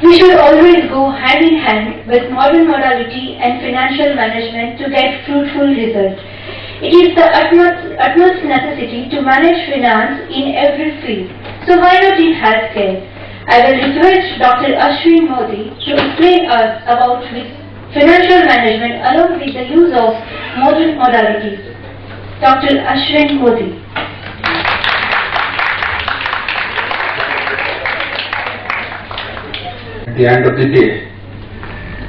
We should always go hand in hand with modern modality and financial management to get fruitful results. It is the utmost necessity to manage finance in every field. So why not in healthcare? I will request Dr. Ashwin Modi to explain us about financial management along with the use of modern modalities. Dr. Ashwin Modi. At the end of the day,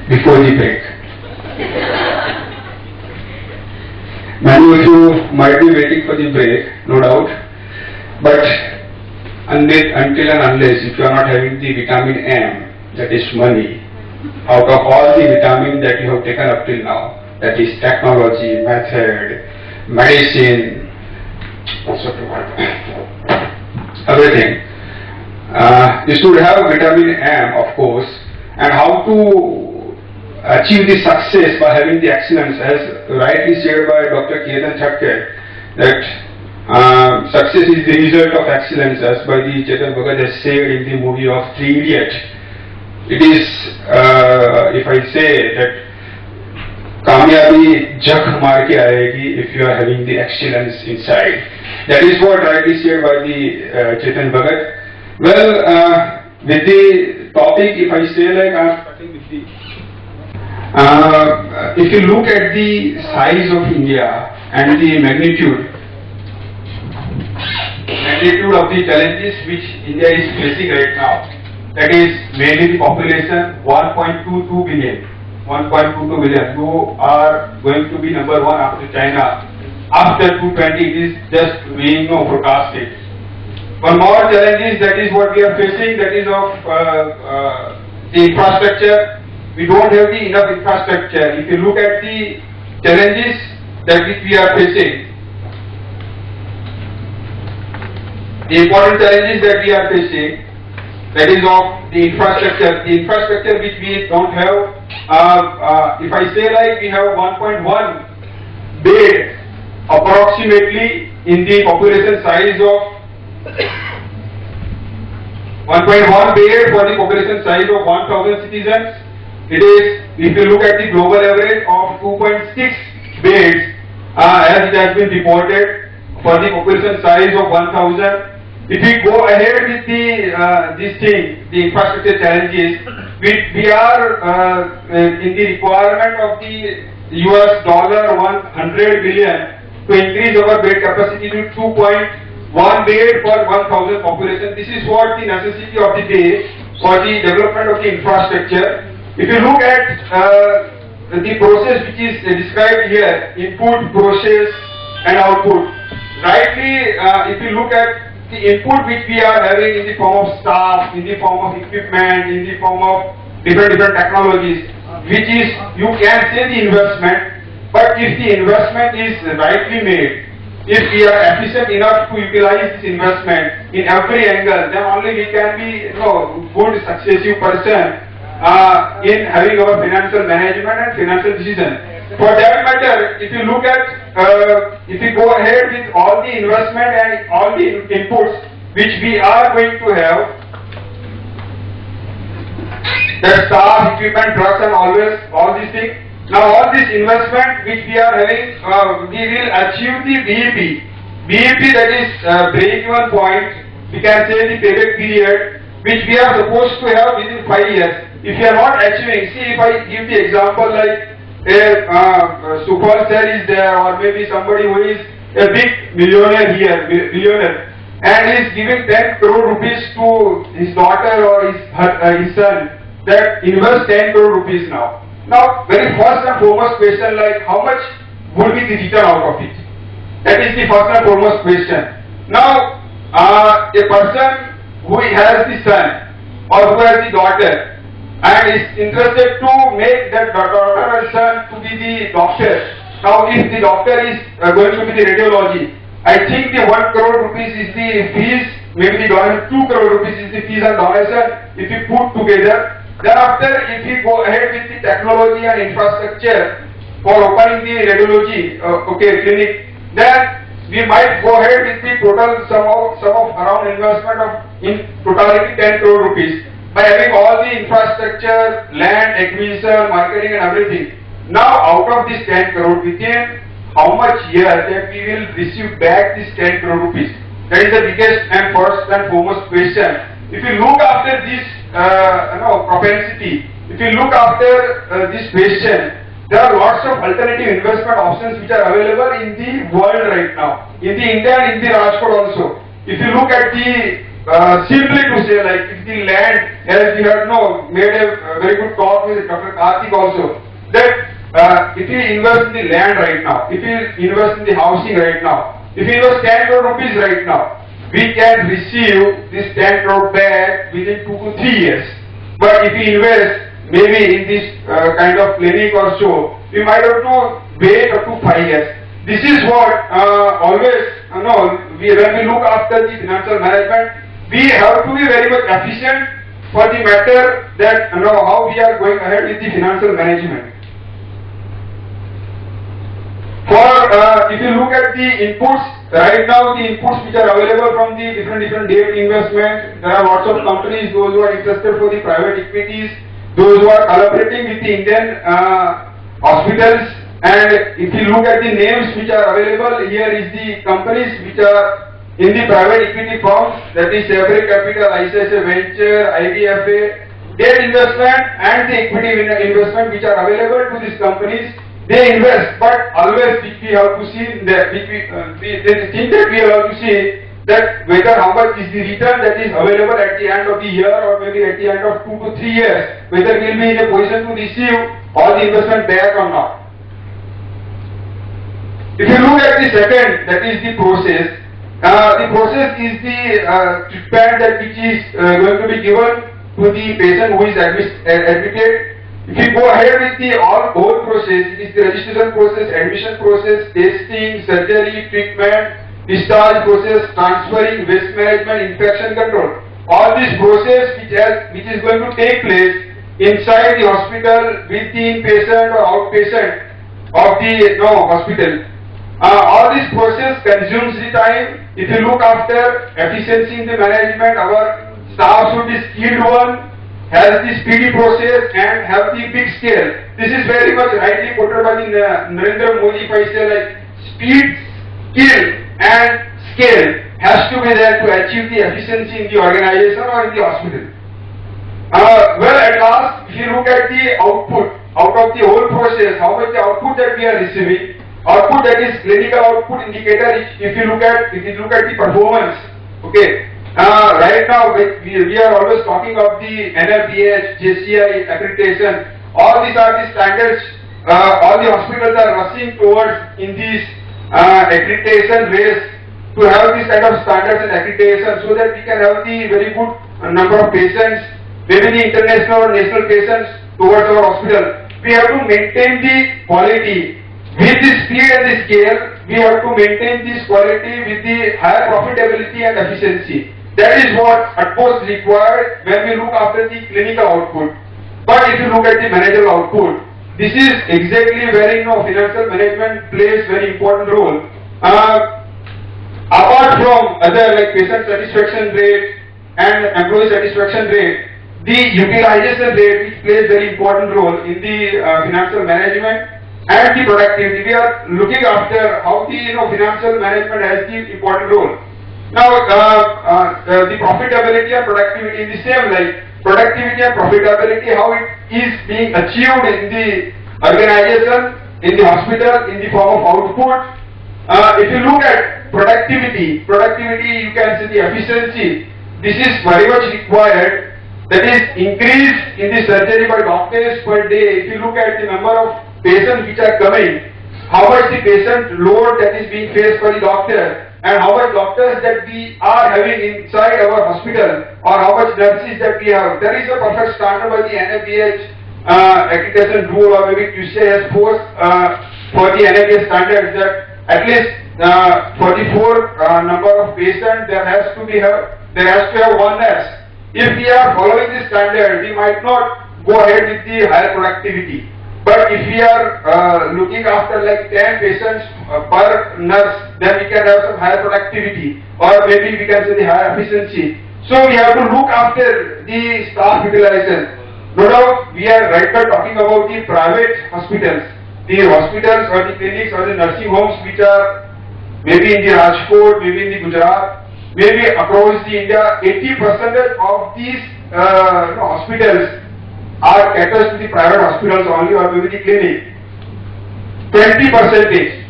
before the break. Many of you might be waiting for the break, no doubt, but until and unless if you are not having the vitamin M, that is money, out of all the vitamins that you have taken up till now, that is technology, method, medicine, everything. You should have vitamin M, of course, and how to achieve the success by having the excellence, as rightly said by Dr. Ketan Thakker, that success is the result of excellence, as by the Chetan Bhagat has said in the movie of Three Idiots. It is, if I say that, कामयाबी जख मार के आएगी if you are having the excellence inside. That is what rightly said by the Chetan Bhagat. Well, with the topic, if I say like I am starting with the, if you look at the size of India and the magnitude of the challenges which India is facing right now, that is mainly the population 1.22 billion. 1.22 billion, who are going to be number one after China. After 2020, it is just being forecasted. One more challenge is, that is what we are facing, that is of the infrastructure. We don't have the enough infrastructure. If you look at the challenges that which we are facing, the important challenges that we are facing, that is of the infrastructure. The infrastructure which we don't have, if I say like we have 1.1 bed approximately in the population size of 1.1 bed for the population size of 1,000 citizens. It is, if you look at the global average of 2.6 beds, as it has been reported for the population size of 1,000. If we go ahead with the infrastructure challenges, we are in the requirement of the US $100 billion to increase our bed capacity to 2.1 bed per 1,000 population. This is what the necessity of the day for the development of the infrastructure. If you look at the process which is described here, input, process and output. Rightly, if you look at the input which we are having in the form of staff, in the form of equipment, in the form of different technologies, which is, you can say the investment, but if the investment is rightly made, if we are efficient enough to utilize this investment in every angle, then only we can be good successive person in having our financial management and financial decision. For that matter, if you look at, if we go ahead with all the investment and all the inputs which we are going to have, that staff, equipment, trucks and all these things. Now all this investment which we are having, we will achieve the BEP. BEP, that is break-even point, we can say the payback period, which we are supposed to have within 5 years. If you are not achieving, see, if I give the example like a supercell is there, or maybe somebody who is a big millionaire here, and is giving 10 crore rupees to his daughter or his son, that invest 10 crore rupees now. Now, very first and foremost question, like how much would be the return out of it? That is the first and foremost question. Now, a person who has the son or who has the daughter and is interested to make that daughter or son to be the doctor. Now, if the doctor is going to be the radiology, I think the 1 crore rupees is the fees, maybe the donation, 2 crore rupees is the fees and donation. If you put together, then after, if we go ahead with the technology and infrastructure for opening the radiology clinic, then we might go ahead with the total sum of around investment of in totality 10 crore rupees. by having all the infrastructure, land, acquisition, marketing and everything. Now out of this 10 crore, within how much year that we will receive back this 10 crore rupees? That is the biggest and first and foremost question. If you look after this propensity, if you look after this question, there are lots of alternative investment options which are available in the world right now, in the India and in the Rajkot also. If you look at the simply to say, like if the land, as we have made a very good talk with Dr. Karthik also, that if you invest in the land right now, if you invest in the housing right now, if you invest 10 crore rupees right now, we can receive this 10 crore back within 2 to 3 years. But if you invest maybe in this kind of clinic or so, we might have to wait up to 5 years. This is what always, when we look after the financial management, we have to be very much efficient for the matter that how we are going ahead with the financial management. If you look at the inputs, right now the inputs which are available from the different debt investment, there are lots of companies, those who are interested for the private equities, those who are collaborating with the Indian hospitals, and if you look at the names which are available, here is the companies which are in the private equity firms, that is Fabric Capital, ICICI Venture, IDFA, debt investment and the equity investment which are available to these companies. They invest, but always we have to see that the thing that we have to see that whether how much is the return that is available at the end of the year or maybe at the end of 2 to 3 years, whether we will be in a position to receive all the investment back or not. If you look at the second, that is the process. The process is the treatment that which is going to be given to the patient who is admitted. If you go ahead with the whole process, it is the registration process, admission process, testing, surgery, treatment, discharge process, transferring, waste management, infection control. All this process which is going to take place inside the hospital with the inpatient or outpatient of the hospital. All this process consumes the time. If you look after efficiency in the management, our staff should be skilled one, has the speedy process and have the big scale. This is very much rightly quoted by the Narendra Modi. If I say like speed, skill and scale has to be there to achieve the efficiency in the organization or in the hospital. Well, at last, if you look at the output out of the whole process, how much the output that we are receiving, output that is clinical output indicator. If you look at the performance, okay. Right now we are always talking of the NFBH, JCI accreditation. All these are the standards. All the hospitals are rushing towards in this accreditation race to have this kind of standards and accreditation, so that we can have the very good number of patients, maybe the international or national patients towards our hospital. We have to maintain the quality with the speed and the scale. We have to maintain this quality with the higher profitability and efficiency. That is what at most required when we look after the clinical output. But if you look at the managerial output, this is exactly where financial management plays very important role. Apart from other like patient satisfaction rate and employee satisfaction rate, the utilization rate which plays very important role in the financial management and the productivity. We are looking after how the financial management has the important role. Now, the profitability and productivity in the same like productivity and profitability, how it is being achieved in the organization, in the hospital, in the form of output. If you look at productivity, you can see the efficiency. This is very much required. That is increase in the surgery by doctors per day. If you look at the number of patients which are coming, how much the patient load that is being faced by the doctor, and how much doctors that we are having inside our hospital, or how much nurses that we have. There is a perfect standard by the NFBH accreditation rule, or maybe QCI has forced for the NFBH standards that at least for the 4 number of patients there has to have 1 nurse. If we are following this standard, we might not go ahead with the higher productivity. But if we are looking after like 10 patients per nurse, then we can have some higher productivity, or maybe we can say the higher efficiency. So we have to look after the staff utilization. No doubt we are right now talking about the private hospitals, or the clinics or the nursing homes which are maybe in the Rajkot, maybe in the Gujarat, maybe across the India. 80% of these hospitals are caters to the private hospitals only, or maybe the clinic. 20%,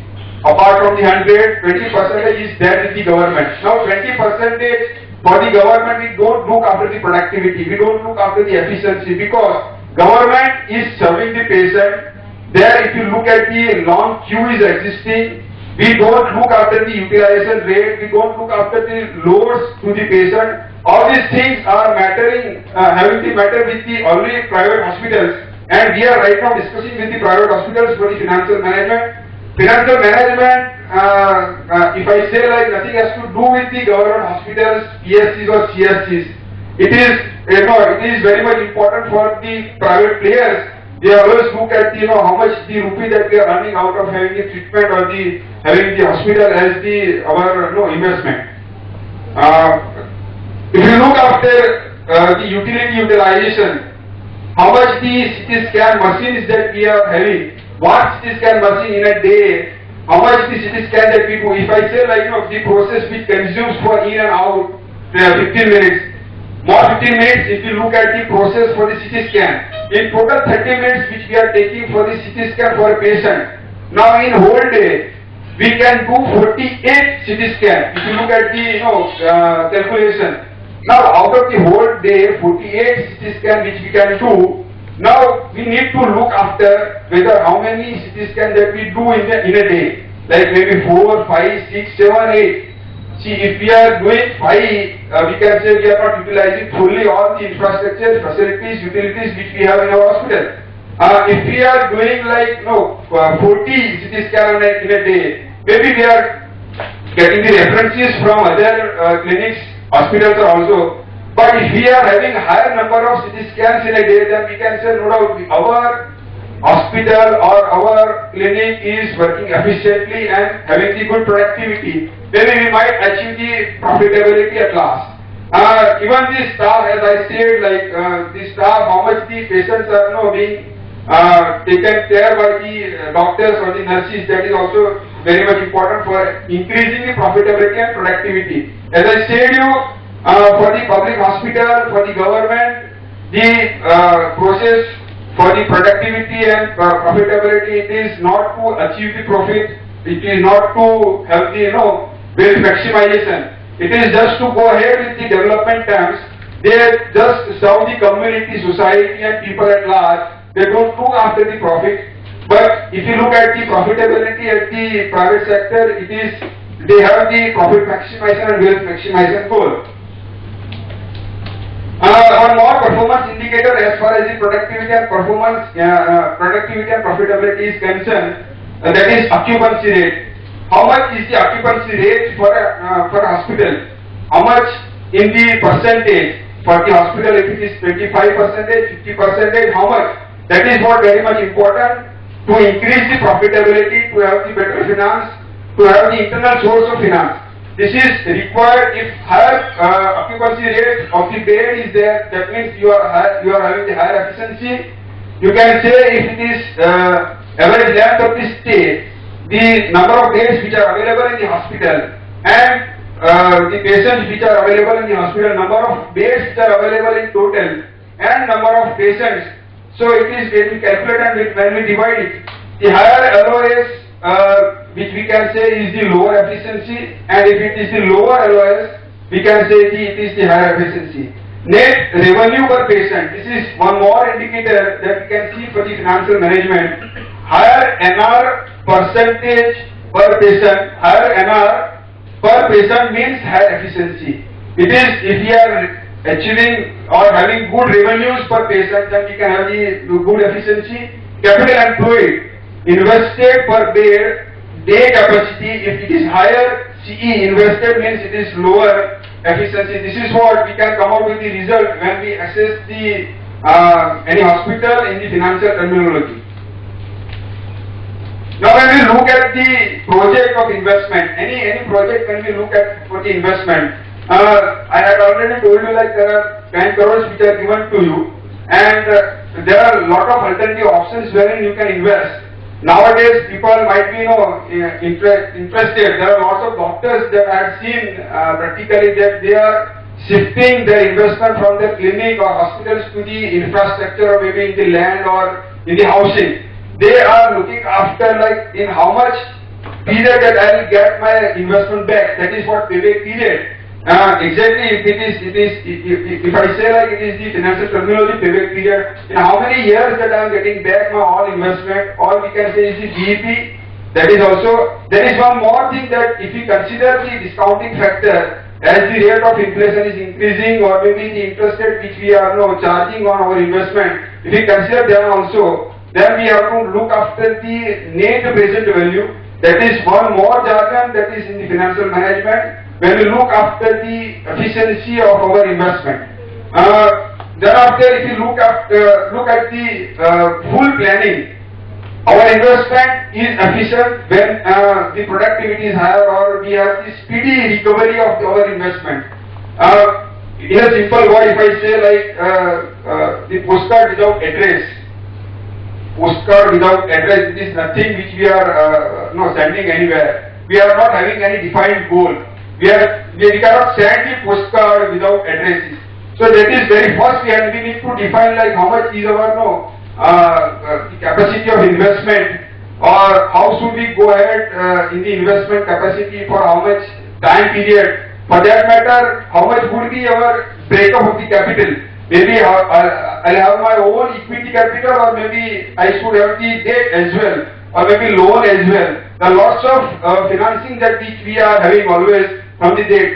apart from the 100, 20% is there with the government. Now 20% for the government, we don't look after the productivity, we don't look after the efficiency, because government is serving the patient. There, if you look at the long queue is existing, we don't look after the utilization rate, we don't look after the loads to the patient. All these things are mattering, having the matter with the only private hospitals, and we are right now discussing with the private hospitals for the financial management. Financial management, if I say like nothing has to do with the government hospitals, PSCs or CSCs. It is very much important for the private players. They always look at how much the rupee that we are earning out of having the treatment or having the hospital as our investment. If you look after the utility utilization, how much the CT scan machines that we are having, what CT scan machine in a day, how much the CT scan that we do. If I say like the process which consumes for in and out 15 minutes, more 15 minutes if you look at the process for the CT scan. In total 30 minutes which we are taking for the CT scan for a patient. Now in whole day we can do 48 CT scan. If you look at the calculation. Now out of the whole day 48 CT scan which we can do. Now we need to look after whether how many CT scan that we do in a day. Like maybe 4, 5, 6, 7, 8. See, if we are doing 5, we can say we are not utilizing fully all the infrastructure, facilities, utilities which we have in our hospital. If we are doing like 40 CT scan in a day, maybe we are getting the references from other clinics, hospitals also. But if we are having a higher number of CT scans in a day, then we can say no doubt our hospital or our clinic is working efficiently and having the good productivity. Maybe we might achieve the profitability at last. Even the staff, as I said, like the staff, how much the patients are being taken care by the doctors or the nurses, that is also very much important for increasing the profitability and productivity. As I said for the public hospital, for the government, the process for the productivity and profitability, it is not to achieve the profit, it is not to have the wealth maximization. It is just to go ahead with the development terms. They just serve the community, society and people at large. They don't look after the profit. But if you look at the profitability at the private sector, they have the profit maximization and wealth maximization goal. One more performance indicator as far as the productivity and profitability is concerned, that is occupancy rate. How much is the occupancy rate for a hospital? How much in the percentage for the hospital? If it is 25%, 50%, how much? That is what very much important to increase the profitability, to have the better finance, to have the internal source of finance. This is required. If higher occupancy rate of the bed is there, that means you are having the higher efficiency. You can say if it is average length of the stay, the number of days which are available in the hospital, and the patients which are available in the hospital, number of beds which are available in total, and number of patients. So it is when we calculate and when we divide it, the higher LOS which we can say is the lower efficiency, and if it is the lower LOS, we can say it is the higher efficiency. Net revenue per patient, this is one more indicator that we can see for the financial management. Higher NR percentage per patient, higher NR per patient means higher efficiency. It is if we are achieving or having good revenues per patient, then we can have the good efficiency. Capital employed, invested per bed, day capacity, if it is higher CE, invested means it is lower efficiency. This is what we can come out with the result when we assess the any hospital in the financial terminology. Now when we look at the project of investment, any project when we look at for the investment, I had already told you like there are 10 crores which are given to you, and there are a lot of alternative options wherein you can invest. Nowadays, people might be interested. There are lots of doctors that I have seen practically that they are shifting their investment from their clinic or hospitals to the infrastructure or maybe in the land or in the housing. They are looking after like in how much period that I will get my investment back. That is what payback period. Exactly, if I say like it is the financial terminology payback period, in how many years that I am getting back my all investment, or we can say is the BEP. That is also, there is one more thing that if we consider the discounting factor, as the rate of inflation is increasing or maybe the interest rate which we are now charging on our investment, if we consider them also, then we have to look after the net present value. That is one more jargon that is in the financial management. When we look after the efficiency of our investment, thereafter, if you look at the full planning, our investment is efficient when the productivity is higher or we have the speedy recovery of our investment. In a simple word, if I say like the postcard without address, it is nothing which we are sending anywhere. We are not having any defined goal. We cannot send the postcard without addresses. So that is very first we need to define like how much is our the capacity of investment, or how should we go ahead in the investment capacity for how much time period. For that matter, how much would be our breakup of the capital. Maybe I'll have my own equity capital, or maybe I should have the debt as well, or maybe loan as well. There are lots of financing that which we are having always from the debt.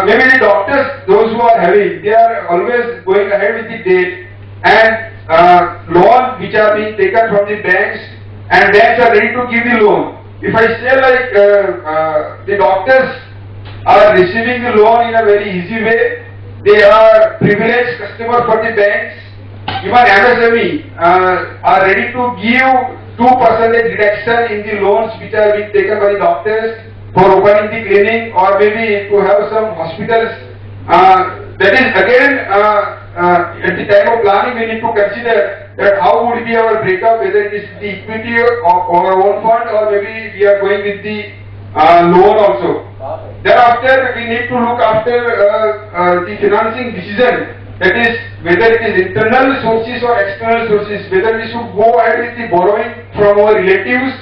Maybe the doctors, those who are having, they are always going ahead with the debt and loan which are being taken from the banks, and banks are ready to give the loan. If I say like the doctors are receiving the loan in a very easy way, they are privileged customer for the banks. Even MSME are ready to give 2% reduction in the loans which are being taken by the doctors for opening the clinic or maybe to have some hospitals. That is again at the time of planning we need to consider that how would be our breakup, whether it is the equity of our own fund or maybe we are going with the loan also. Thereafter we need to look after the financing decision, that is whether it is internal sources or external sources, whether we should go ahead with the borrowing from our relatives,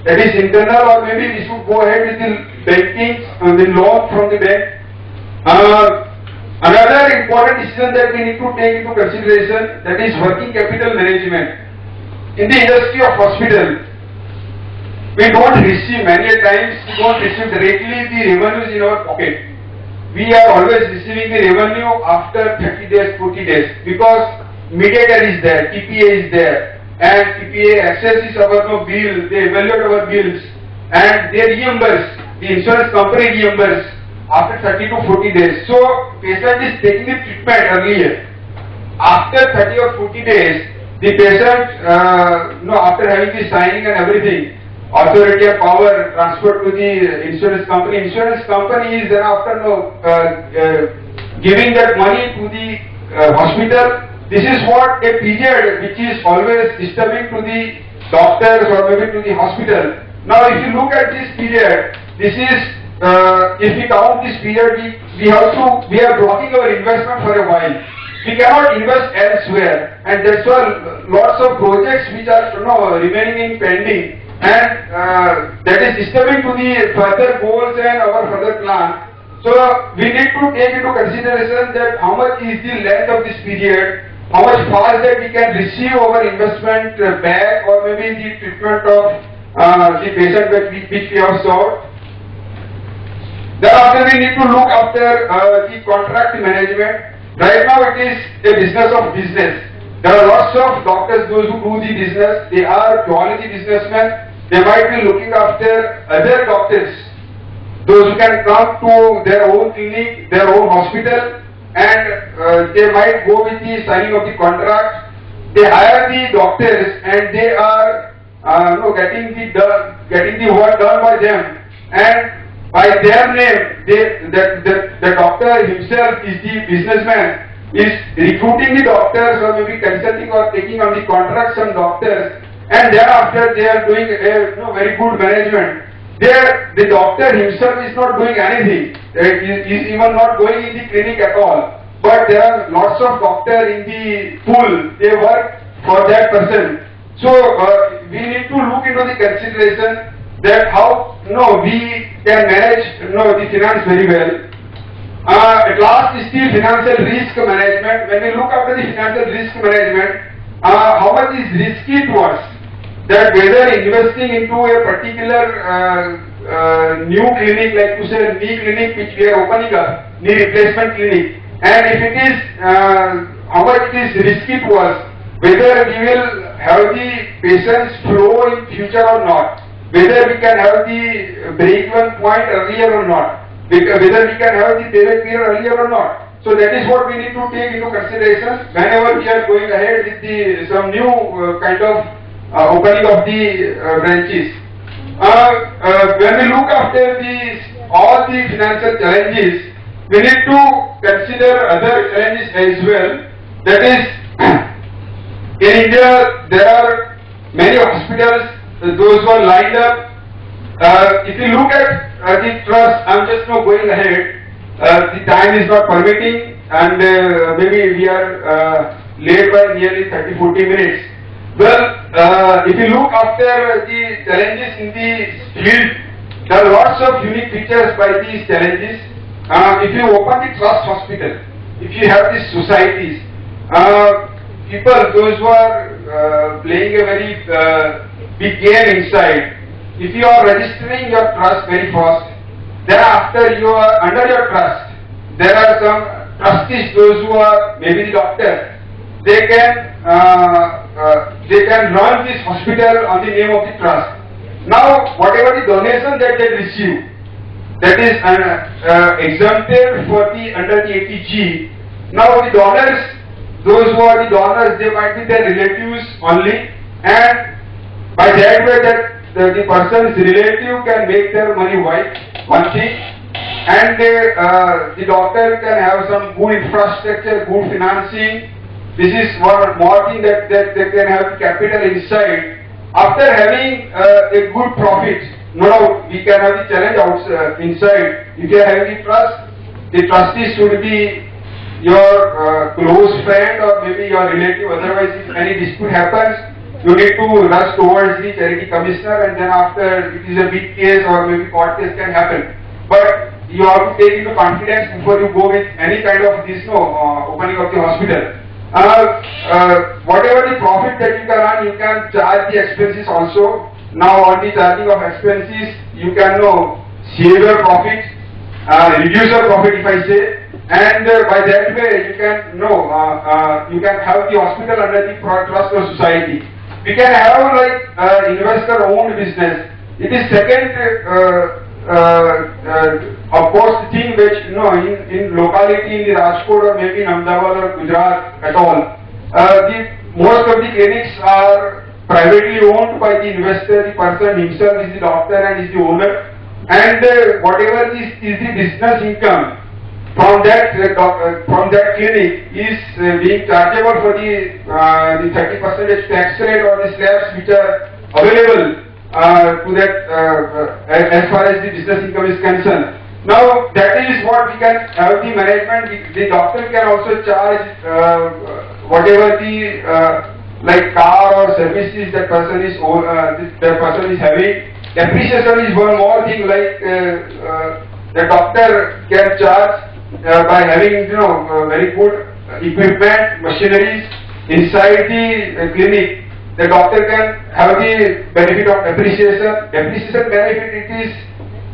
that is internal, or maybe we should go ahead with the banking, the loan from the bank. Another important decision that we need to take into consideration, that is working capital management. In the industry of hospital, we don't receive many times, we don't receive directly the revenues in our pocket. We are always receiving the revenue after 30 days, 40 days, because mediator is there, TPA is there, and TPA accesses our bill, they evaluate our bills, and they reimburse, the insurance company reimburse after 30 to 40 days. So, patient is taking the treatment earlier. After 30 or 40 days, the patient, after having the signing and everything, authority and power transferred to the insurance company. Insurance company is then after giving that money to the hospital. This is what a period which is always disturbing to the doctors or maybe to the hospital. Now if you look at this period, this is if we count this period, we are blocking our investment for a while. We cannot invest elsewhere, and that's why lots of projects which are remaining in pending, and that is disturbing to the further goals and our further plan. So we need to take into consideration that how much is the length of this period, how much fast that we can receive our investment back, or maybe the treatment of the patient which we have sought. Thereafter we need to look after the contract management. Right now it is a business of business. There are lots of doctors, those who do the business, they are quality businessmen. They might be looking after other doctors, those who can come to their own clinic, their own hospital, and they might go with the signing of the contract. They hire the doctors and they are getting the work done by them, and by their name, the doctor himself is the businessman, is recruiting the doctors or maybe consulting or taking on the contract some doctors, and thereafter they are doing very good management. There, the doctor himself is not doing anything. He is even not going in the clinic at all. But there are lots of doctors in the pool. They work for that person. So we need to look into the consideration that how we can manage the finance very well. At last is the financial risk management. When we look after the financial risk management, how much is risky to us? That whether investing into a particular new clinic, like to say knee clinic which we are opening up, knee replacement clinic, and if it is how much it is risky to us, whether we will have the patients flow in future or not, whether we can have the break-even point earlier or not, whether we can have the payback period earlier or not. So that is what we need to take into consideration whenever we are going ahead with some new kind of opening of the branches. When we look after all the financial challenges, we need to consider other challenges as well. That is, in India there are many hospitals, those who are lined up. If you look at the trust, I'm just now going ahead. The time is not permitting, and maybe we are late by nearly 30-40 minutes. Well, if you look after the challenges in the field, there are lots of unique features by these challenges. If you open the trust hospital, if you have these societies, people, those who are playing a very big game inside, if you are registering your trust very fast, thereafter you are under your trust, there are some trustees, those who are maybe the doctor, they can run this hospital on the name of the trust. Now, whatever the donation that they receive, that is exempted for the under the 80G. Now, the donors, those who are the donors, they might be their relatives only, and by that way, that the person's relative can make their money one thing, and the doctor can have some good infrastructure, good financing. This is one more thing that they can have capital inside. After having a good profit, no doubt we can have the challenge inside. If you are having the trust, the trustee should be your close friend or maybe your relative. Otherwise, if any dispute happens, you need to rush towards the charity commissioner, and then after it is a big case or maybe court case can happen. But you have to take into confidence before you go with any kind of this opening of the hospital. Whatever the profit that you can earn, you can charge the expenses also. Now on the charging of expenses, you can save your profit, reduce your profit if I say, and by that way you can you can have the hospital under the trust or society. We can have like investor owned business. It is second of course the thing which in locality in the Rajkot or maybe in Ahmedabad or Gujarat at all, most of the clinics are privately owned by the investor. The person himself is the doctor and is the owner, and whatever is the business income from that clinic is being chargeable for the 30% tax rate or the slabs which are available to that as far as the business income is concerned. Now that is what we can have the management. The doctor can also charge whatever the like car or services that person is having. Depreciation is one more thing, like the doctor can charge by having very good equipment, machineries inside the clinic. The doctor can have the benefit of depreciation. Depreciation benefit, it is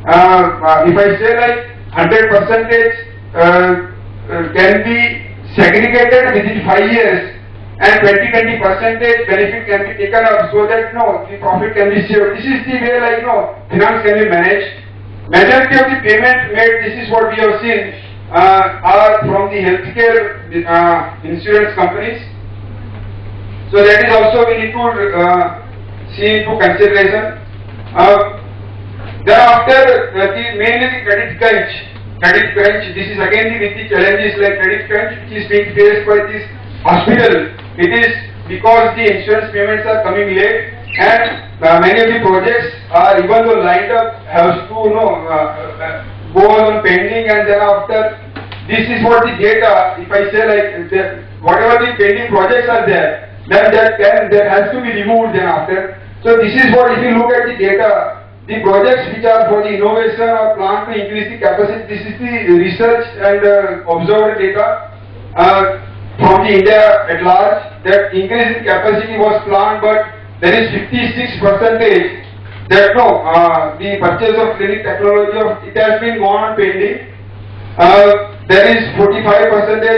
if I say like 100% can be segregated within 5 years, and 20% benefit can be taken up so that the profit can be saved. This is the way finance can be managed. Majority of the payment made, this is what we have seen, are from the healthcare insurance companies. So that is also we need to see into consideration. Thereafter, mainly the credit crunch. Credit crunch, this is again with the challenges like credit crunch which is being faced by this hospital. It is because the insurance payments are coming late and many of the projects are even though lined up has to go on pending, and thereafter this is what the data, if I say like whatever the pending projects are there, then there has to be removed then after. So this is what, if you look at the data, the projects which are for the innovation or plan to increase the capacity, this is the research and observed data from the India at large, that increase in capacity was planned, but there is 56% that the purchase of clinic technology it has been gone on pending. There is 45%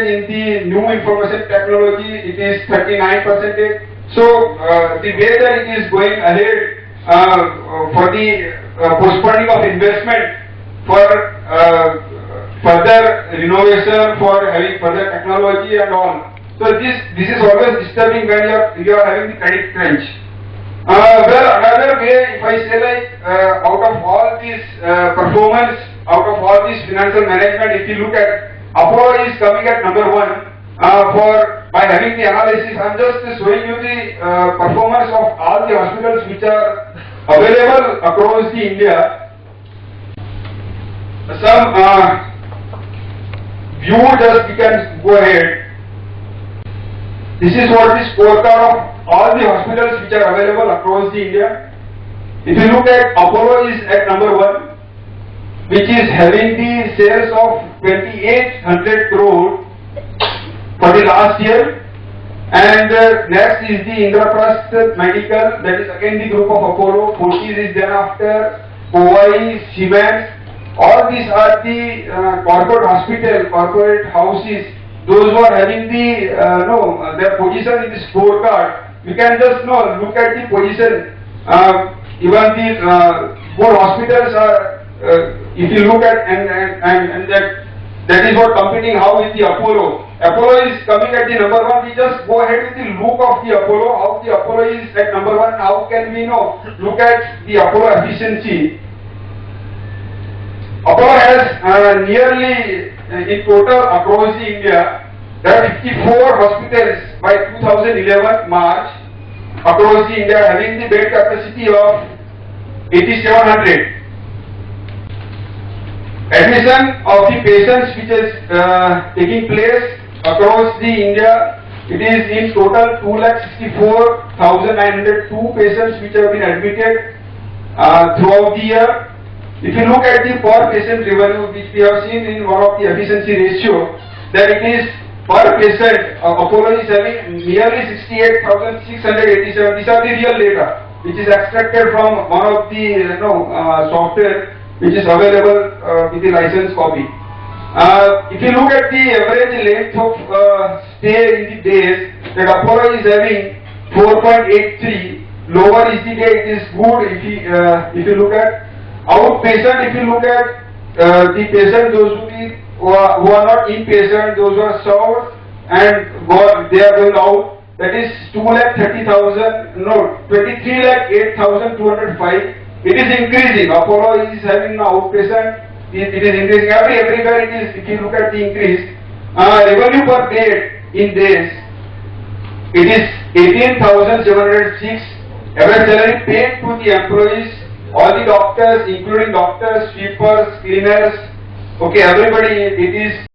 in the new information technology, it is 39%. So the way that it is going ahead for the postponing of investment for further renovation, for having further technology and all. So this is always disturbing when you are having the credit crunch. Well, another way, if I say like out of all this performance, out of all this financial management, if you look at Apollo is coming at number 1 by having the analysis. I'm just showing you the performance of all the hospitals which are available across the India. Some view, just you can go ahead. This is what the scorecard of all the hospitals which are available across the India. If you look at Apollo is at number 1, which is having the sales of 2800 crore for the last year, and next is the Indraprasth Medical, that is again the group of Apollo. Fortis is then after, Powai, Siemens. All these are the corporate hospital, corporate houses, those who are having the their position in the scorecard. You can just look at the position. Even the more hospitals are, if you look at and that is what competing how is the Apollo. Apollo is coming at the number 1. We just go ahead with the look of the Apollo, how the Apollo is at number 1. How can we look at the Apollo efficiency? Apollo has nearly in total across the India, there are 54 hospitals by 2011 March across the India having the bed capacity of 8700. Admission of the patients which is taking place across the India, it is in total 2,64,902 patients which have been admitted throughout the year. If you look at the per patient revenue, which we have seen in one of the efficiency ratio, that it is per patient, Apollo is having nearly 68,687. These are the real data, which is extracted from one of the software which is available with the license copy. If you look at the average length of stay in the days, that Apollo is having 4.83. Lower is the day, it is good. If you look at outpatient, if you look at the patient, those who are not inpatient, those who are served and they are going out, that is 23,08,205. It is increasing. Apollo is having now outpatient. It is increasing everywhere. It is. If you look at the increase, revenue per bed in days, it is 18,706. Average salary paid to the employees, all the doctors, including doctors, sweepers, cleaners. Okay, everybody. It is